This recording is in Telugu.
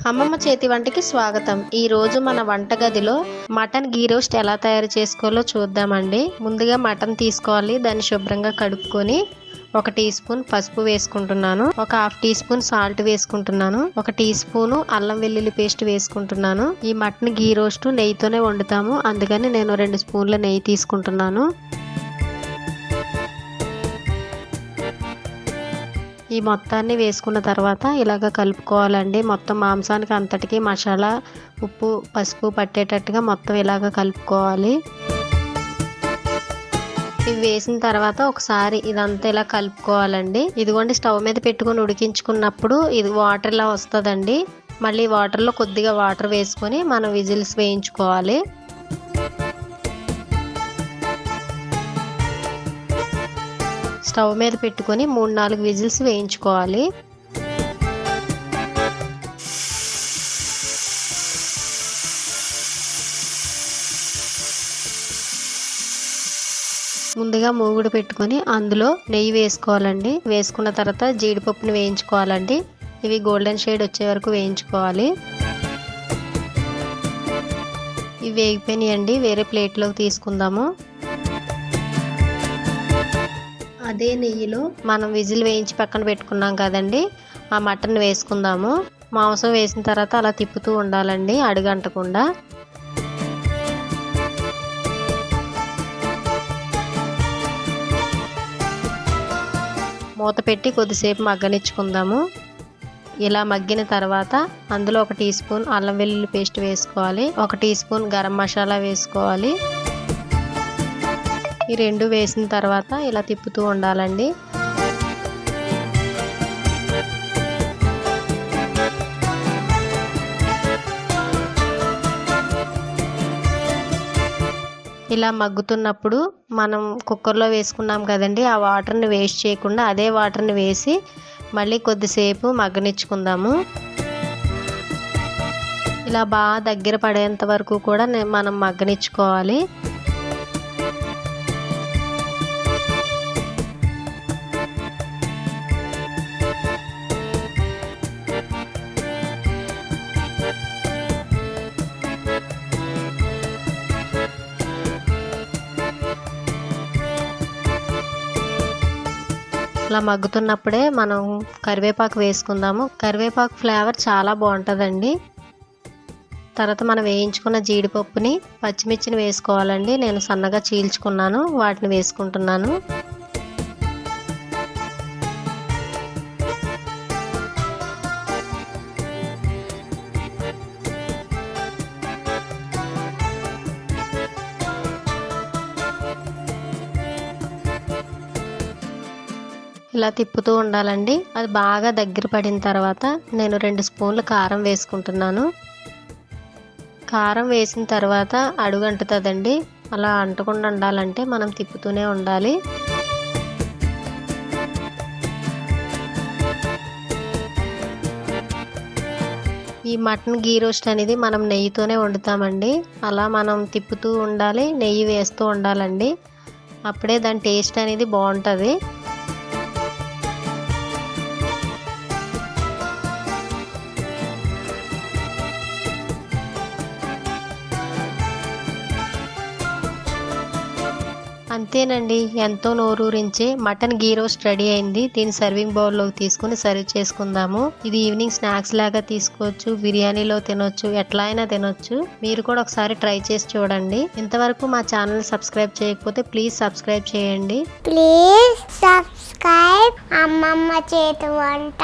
అమ్మమ్మ చేతి వంటకి స్వాగతం. ఈ రోజు మన వంటగదిలో మటన్ గీ రోస్ట్ ఎలా తయారు చేసుకోవాలో చూద్దామండి. ముందుగా మటన్ తీసుకోవాలి. దాన్ని శుభ్రంగా కడుక్కొని 1 టీ స్పూన్ పసుపు వేసుకుంటున్నాను. ఒక 1/2 టీ స్పూన్ సాల్ట్ వేసుకుంటున్నాను. 1 టీ స్పూన్ అల్లం వెల్లుల్లి పేస్ట్ వేసుకుంటున్నాను. ఈ మటన్ గీ రోస్ట్ నెయ్యితోనే వండుతాము, అందుకని నేను 2 స్పూన్ల నెయ్యి తీసుకుంటున్నాను. ఈ మొత్తాన్ని వేసుకున్న తర్వాత ఇలాగ కలుపుకోవాలండి. మొత్తం మాంసానికి అంతటికి మసాలా, ఉప్పు, పసుపు పట్టేటట్టుగా మొత్తం ఇలాగ కలుపుకోవాలి. ఇవి వేసిన తర్వాత ఒకసారి ఇదంతా ఇలా కలుపుకోవాలండి. ఇదిగోండి, స్టవ్ మీద పెట్టుకొని ఉడికించుకున్నప్పుడు ఇది వాటర్ ఇలా వస్తుందండి. మళ్ళీ వాటర్లో కొద్దిగా వాటర్ వేసుకొని మనం విజిల్స్ వేయించుకోవాలి. స్టవ్ మీద పెట్టుకొని 3-4 విజిల్స్ వేయించుకోవాలి. ముందుగా మూగుడు పెట్టుకొని అందులో నెయ్యి వేసుకోవాలండి. వేసుకున్న తర్వాత జీడిపప్పుని వేయించుకోవాలండి. ఇవి గోల్డెన్ షేడ్ వచ్చే వరకు వేయించుకోవాలి. ఇవి వేగిపోయినాయండి. వేరే ప్లేట్లోకి తీసుకుందాము. అదే నెయ్యిలో మనం విజిల్ వేయించి పక్కన పెట్టుకున్నాం కదండి, ఆ మటన్ వేసుకుందాము. మాంసం వేసిన తర్వాత అలా తిప్పుతూ ఉండాలండి, అడుగంటకుండా. మూత పెట్టి కొద్దిసేపు మగ్గనిచ్చుకుందాము. ఇలా మగ్గిన తర్వాత అందులో 1 టీ స్పూన్ అల్లం వెల్లుల్లి పేస్ట్ వేసుకోవాలి. 1 టీ స్పూన్ గరం మసాలా వేసుకోవాలి. ఈ 2 వేసిన తర్వాత ఇలా తిప్పుతూ ఉండాలండి. ఇలా మగ్గుతున్నప్పుడు మనం కుక్కర్లో వేసుకున్నాం కదండి, ఆ వాటర్ని వేస్ట్ చేయకుండా అదే వాటర్ని వేసి మళ్ళీ కొద్దిసేపు మగ్గనిచ్చుకుందాము. ఇలా బాగా దగ్గర పడేంత వరకు కూడా మనం మగ్గనిచ్చుకోవాలి. ఇలా మగ్గుతున్నప్పుడే మనం కరివేపాకు వేసుకుందాము. కరివేపాకు ఫ్లేవర్ చాలా బాగుంటుందండి. తర్వాత మనం వేయించుకున్న జీడిపప్పుని, పచ్చిమిర్చిని వేసుకోవాలండి. నేను సన్నగా చీల్చుకున్నాను, వాటిని వేసుకుంటున్నాను. ఇలా తిప్పుతూ ఉండాలండి. అది బాగా దగ్గర పడిన తర్వాత నేను 2 స్పూన్లు కారం వేసుకుంటున్నాను. కారం వేసిన తర్వాత అడుగు అంటుతుందండి. అలా అంటకుండా ఉండాలంటే మనం తిప్పుతూనే ఉండాలి. ఈ మటన్ గీ రోస్ట్ అనేది మనం నెయ్యితోనే వండుతామండి. అలా మనం తిప్పుతూ ఉండాలి, నెయ్యి వేస్తూ ఉండాలండి. అప్పుడే దాని టేస్ట్ అనేది బాగుంటుంది. అంతేనండి, ఎంతో నోరూరించే మటన్ గీ రోస్ట్ రెడీ అయింది. దీన్ని సర్వింగ్ బౌల్లోకి తీసుకుని సర్వ్ చేసుకుందాము. ఇది ఈవినింగ్ స్నాక్స్ లాగా తీసుకోవచ్చు, బిర్యానీలో తినొచ్చు, ఎట్లా అయినా తినొచ్చు. మీరు కూడా ఒకసారి ట్రై చేసి చూడండి. ఇంతవరకు మా ఛానల్ సబ్స్క్రైబ్ చేయకపోతే ప్లీజ్ సబ్స్క్రైబ్ చేయండి. ప్లీజ్ సబ్స్క్రైబ్ అమ్మమ్మ చేతి వంట.